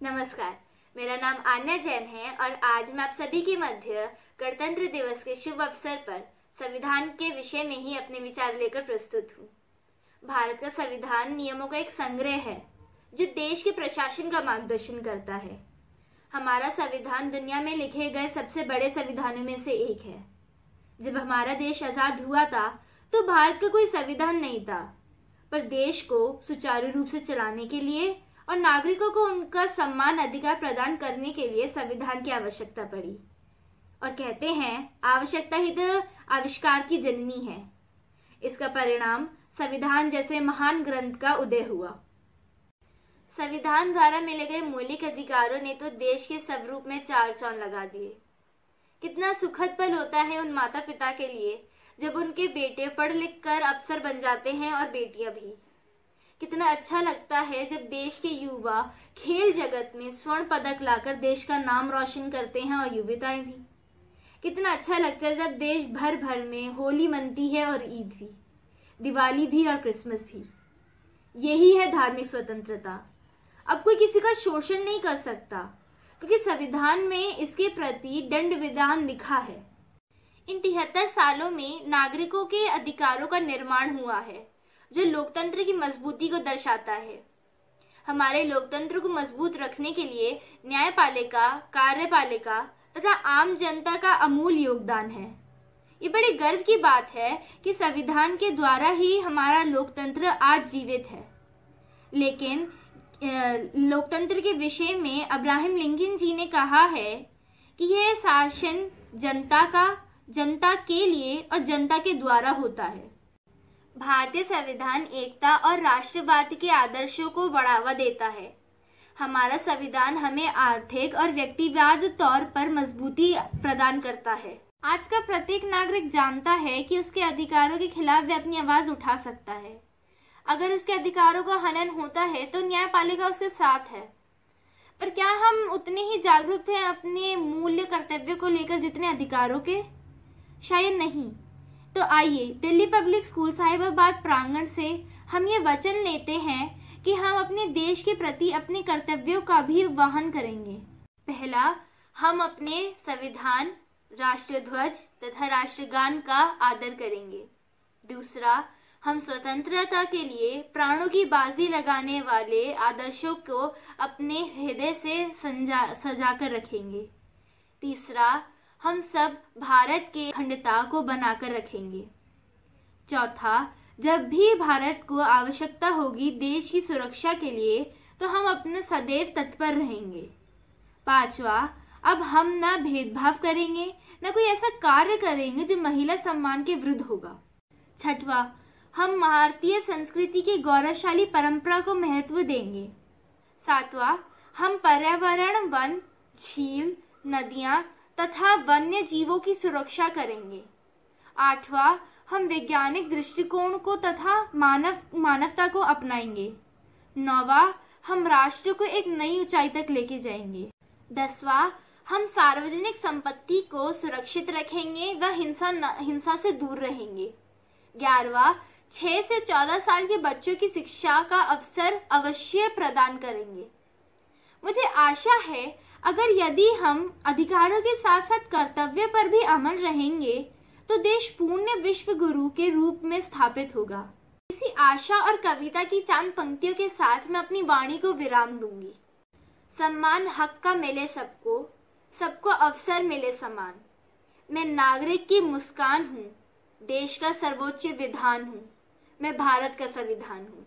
नमस्कार, मेरा नाम आन्या जैन है और आज मैं आप सभी के मध्य गणतंत्र दिवस के शुभ अवसर पर संविधान के विषय में ही अपने विचार लेकर प्रस्तुत हूँ। भारत का संविधान नियमों का एक संग्रह है जो देश के प्रशासन का मार्गदर्शन करता है। हमारा संविधान दुनिया में लिखे गए सबसे बड़े संविधानों में से एक है। जब हमारा देश आजाद हुआ था तो भारत का कोई संविधान नहीं था, पर देश को सुचारू रूप से चलाने के लिए और नागरिकों को उनका सम्मान अधिकार प्रदान करने के लिए संविधान की आवश्यकता पड़ी। और कहते हैं आवश्यकता ही तो आविष्कार की जननी है। इसका परिणाम संविधान जैसे महान ग्रंथ का उदय हुआ। संविधान द्वारा मिले गए मौलिक अधिकारों ने तो देश के स्वरूप में चार चांद लगा दिए। कितना सुखद पल होता है उन माता पिता के लिए जब उनके बेटे पढ़ लिख कर अफसर बन जाते हैं और बेटियां भी। कितना अच्छा लगता है जब देश के युवा खेल जगत में स्वर्ण पदक लाकर देश का नाम रोशन करते हैं और युविताएं भी। कितना अच्छा लगता है जब देश भर भर में होली मनती है और ईद भी, दिवाली भी और क्रिसमस भी। यही है धार्मिक स्वतंत्रता। अब कोई किसी का शोषण नहीं कर सकता क्योंकि संविधान में इसके प्रति दंड विधान लिखा है। इन 73 सालों में नागरिकों के अधिकारों का निर्माण हुआ है जो लोकतंत्र की मजबूती को दर्शाता है। हमारे लोकतंत्र को मजबूत रखने के लिए न्यायपालिका, कार्यपालिका तथा आम जनता का अमूल्य योगदान है। ये बड़े गर्व की बात है कि संविधान के द्वारा ही हमारा लोकतंत्र आज जीवित है। लेकिन लोकतंत्र के विषय में अब्राहम लिंकन जी ने कहा है कि यह शासन जनता के लिए और जनता के द्वारा होता है। भारतीय संविधान एकता और राष्ट्रवाद के आदर्शों को बढ़ावा देता है। हमारा संविधान हमें आर्थिक और व्यक्तिवाद तौर पर मजबूती प्रदान करता है। आज का प्रत्येक नागरिक जानता है कि उसके अधिकारों के खिलाफ वह अपनी आवाज उठा सकता है। अगर उसके अधिकारों का हनन होता है तो न्यायपालिका उसके साथ है। पर क्या हम उतने ही जागरूक हैं अपने मूल्य कर्तव्य को लेकर जितने अधिकारों के? शायद नहीं। तो आइए दिल्ली पब्लिक स्कूल साहिबाबाद प्रांगण से हम ये वचन लेते हैं कि हम अपने देश के प्रति अपने कर्तव्यों का भी वहन करेंगे। पहला, हम अपने संविधान, राष्ट्रध्वज तथा राष्ट्रगान का आदर करेंगे। दूसरा, हम स्वतंत्रता के लिए प्राणों की बाजी लगाने वाले आदर्शों को अपने हृदय से सजा कर रखेंगे। तीसरा, हम सब भारत के अखंडता को बनाकर रखेंगे। चौथा, जब भी भारत को आवश्यकता होगी देश की सुरक्षा के लिए तो हम अपने सदैव तत्पर रहेंगे। पांचवा, अब हम ना भेदभाव करेंगे न कोई ऐसा कार्य करेंगे जो महिला सम्मान के विरुद्ध होगा। छठवा, हम भारतीय संस्कृति की गौरवशाली परंपरा को महत्व देंगे। सातवां, हम पर्यावरण, वन, झील, नदियां तथा वन्य जीवों की सुरक्षा करेंगे। आठवां, हम वैज्ञानिक दृष्टिकोण को तथा मानवता को अपनाएंगे। नौवां, हम राष्ट्र को एक नई ऊंचाई तक लेके जाएंगे। 10वां, हम सार्वजनिक संपत्ति को सुरक्षित रखेंगे व हिंसा से दूर रहेंगे। 11वां, 6 से 14 साल के बच्चों की शिक्षा का अवसर अवश्य प्रदान करेंगे। मुझे आशा है अगर यदि हम अधिकारों के साथ साथ कर्तव्य पर भी अमल रहेंगे तो देश पूर्ण विश्व गुरु के रूप में स्थापित होगा। इसी आशा और कविता की चांद पंक्तियों के साथ मैं अपनी वाणी को विराम दूंगी। सम्मान हक का मिले सबको, सबको अवसर मिले समान। मैं नागरिक की मुस्कान हूँ, देश का सर्वोच्च विधान हूँ, मैं भारत का संविधान हूँ।